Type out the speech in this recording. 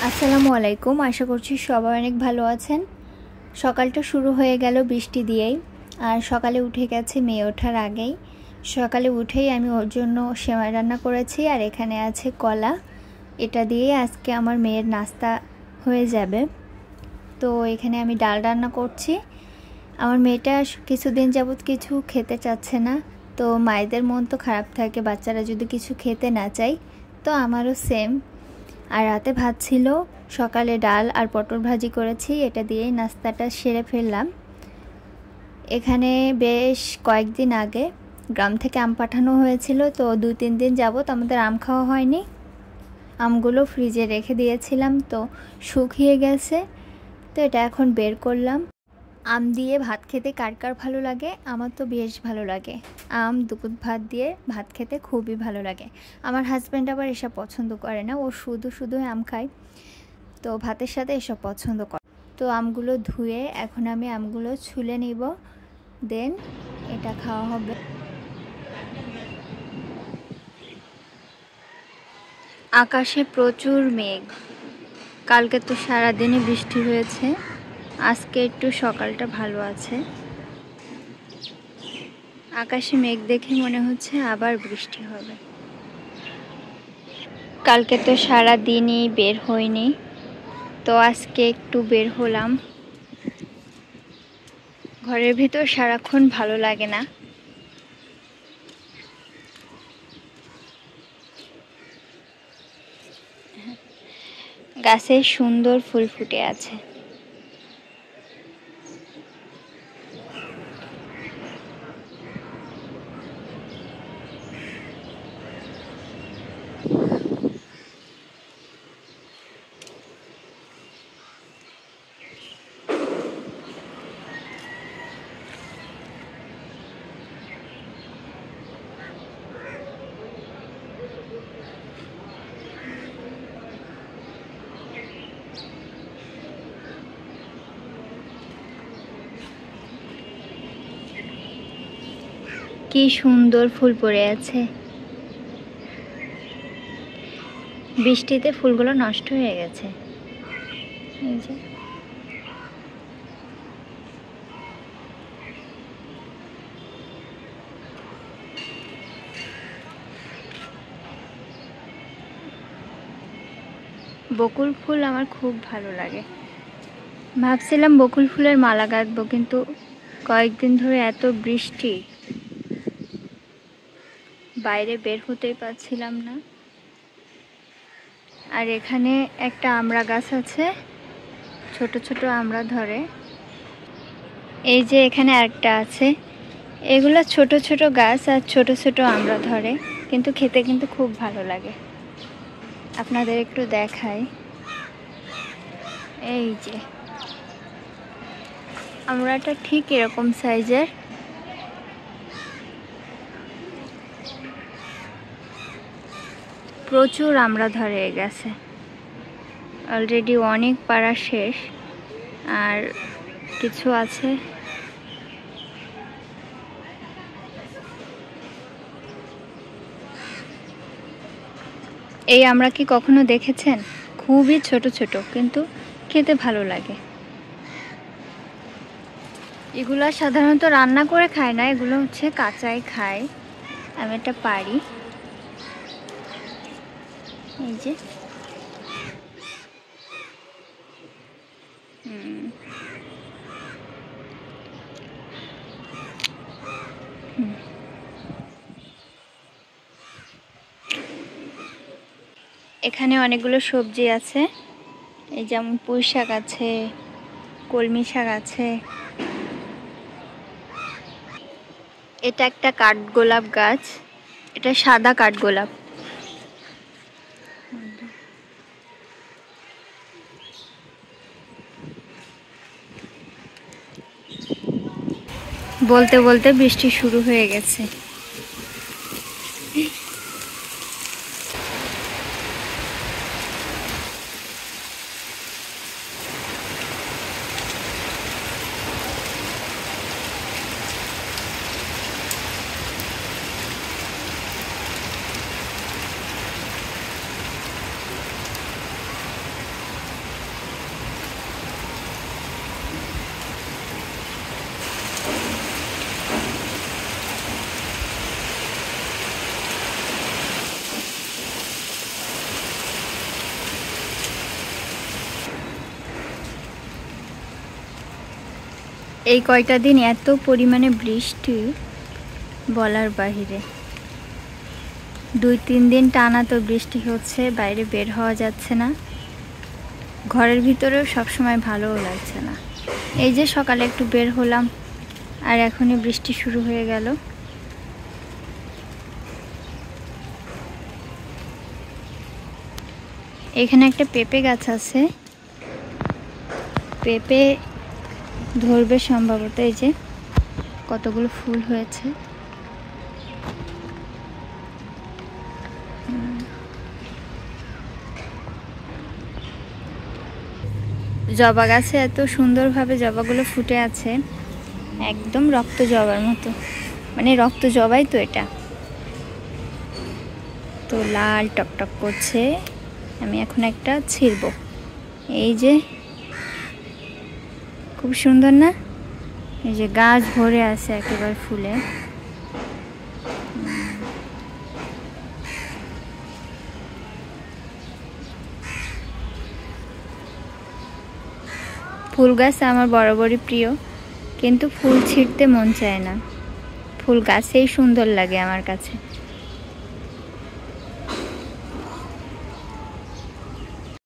আসসালামু আলাইকুম। আশা করছি সবাই অনেক ভালো আছেন। সকালটা শুরু হয়ে গেল বৃষ্টি দিয়েই, আর সকালে উঠে গেছে মেয়ে ওঠার আগেই। সকালে উঠেই আমি ওর জন্য সেমাই রান্না করেছি, আর এখানে আছে কলা। এটা দিয়ে আজকে আমার মেয়ের নাস্তা হয়ে যাবে। তো এখানে আমি ডাল রান্না করছি। আমার মেয়েটা কিছুদিন যাবত কিছু খেতে চাচ্ছে না, তো মায়েদের মন তো খারাপ থাকে বাচ্চারা যদি কিছু খেতে না চায়, তো আমারও সেম। আর রাতে ভাত ছিল, সকালে ডাল আর পটল ভাজি করেছি, এটা দিয়েই নাস্তাটা সেরে ফেললাম। এখানে বেশ কয়েকদিন আগে গ্রাম থেকে আম পাঠানো হয়েছিল, তো 2-3 দিন যাবত আমাদের আম খাওয়া হয়নি। আমগুলো ফ্রিজে রেখে দিয়েছিলাম, তো শুকিয়ে গেছে, তো এটা এখন বের করলাম। আম দিয়ে ভাত খেতে কার কার ভালো লাগে? আমার তো বেশ ভালো লাগে। আম দুপুর ভাত দিয়ে ভাত খেতে খুবই ভালো লাগে। আমার হাজব্যান্ড আবার এসব পছন্দ করে না, ও শুধু আম খায়, তো ভাতের সাথে এসব পছন্দ করে। তো আমগুলো ধুয়ে এখন আমি আমগুলো ছুলে নিব, দেন এটা খাওয়া হবে। আকাশে প্রচুর মেঘ। কালকে তো সারাদিনই বৃষ্টি হয়েছে, আজকে একটু সকালটা ভালো আছে। আকাশে মেঘ দেখে মনে হচ্ছে আবার বৃষ্টি হবে। কালকে তো সারা দিনই বের হইনি, তো আজকে একটু বের হলাম। ঘরের ভিতর সারাক্ষণ ভালো লাগে না। গাছে সুন্দর ফুল ফুটে আছে। কি সুন্দর ফুল পড়ে আছে। বৃষ্টিতে ফুলগুলো নষ্ট হয়ে গেছে। এই যে বকুল ফুল আমার খুব ভালো লাগে। ভাবছিলাম বকুল ফুলের মালা গাঁথবো, কিন্তু কয়েকদিন ধরে এত বৃষ্টি, বাইরে বের হতেই পারছিলাম না। আর এখানে একটা আমড়া গাছ আছে, ছোট ছোট আমড়া ধরে। এই যে এখানে একটা আছে। এগুলো ছোট ছোট গাছ আর ছোট ছোট আমড়া ধরে, কিন্তু খেতে কিন্তু খুব ভালো লাগে। আপনাদের একটু দেখাই। এই যে আমড়াটা ঠিক এরকম সাইজের। প্রচুর আমড়া ধরে গেছে, অলরেডি অনেক পাড়া শেষ, আর কিছু আছে। এই আমড়া কি কখনো দেখেছেন? খুবই ছোট ছোট, কিন্তু খেতে ভালো লাগে। এগুলো সাধারণত রান্না করে খায় না, এগুলো হচ্ছে কাঁচাই খায়। আমি এটা পারি। এই যে এখানে অনেকগুলো সবজি আছে, এই যেমন পুঁই শাক আছে, কলমি শাক আছে। এটা একটা কাঠগোলাপ গাছ, এটা সাদা কাঠগোলাপ। বলতে বলতে বৃষ্টি শুরু হয়ে গেছে। এই কয়টা দিন এত পরিমাণে বৃষ্টি বলার বাহিরে। 2-3 দিন টানা তো বৃষ্টি হচ্ছে, বাইরে বের হওয়া যাচ্ছে না, ঘরের ভিতরেও সবসময় ভালোও লাগছে না। এই যে সকালে একটু বের হলাম আর এখনই বৃষ্টি শুরু হয়ে গেল। এখানে একটা পেঁপে গাছ আছে, পেঁপে ধরবে সম্ভবত। এই যে কতগুলো ফুল হয়েছে। জবা গাছে এত সুন্দরভাবে জবাগুলো ফুটে আছে, একদম রক্ত জবার মতো, মানে রক্ত জবাই তো এটা, তো লাল টকটক করছে। আমি এখন একটা ছিঁড়ব। এই যে খুব সুন্দর না? এই যে গাছ ভরে আছে একেবারে ফুলে। ফুল গাছ আমার বরাবরই প্রিয়, কিন্তু ফুল ছিঁড়তে মন চায় না, ফুল গাছেই সুন্দর লাগে আমার কাছে।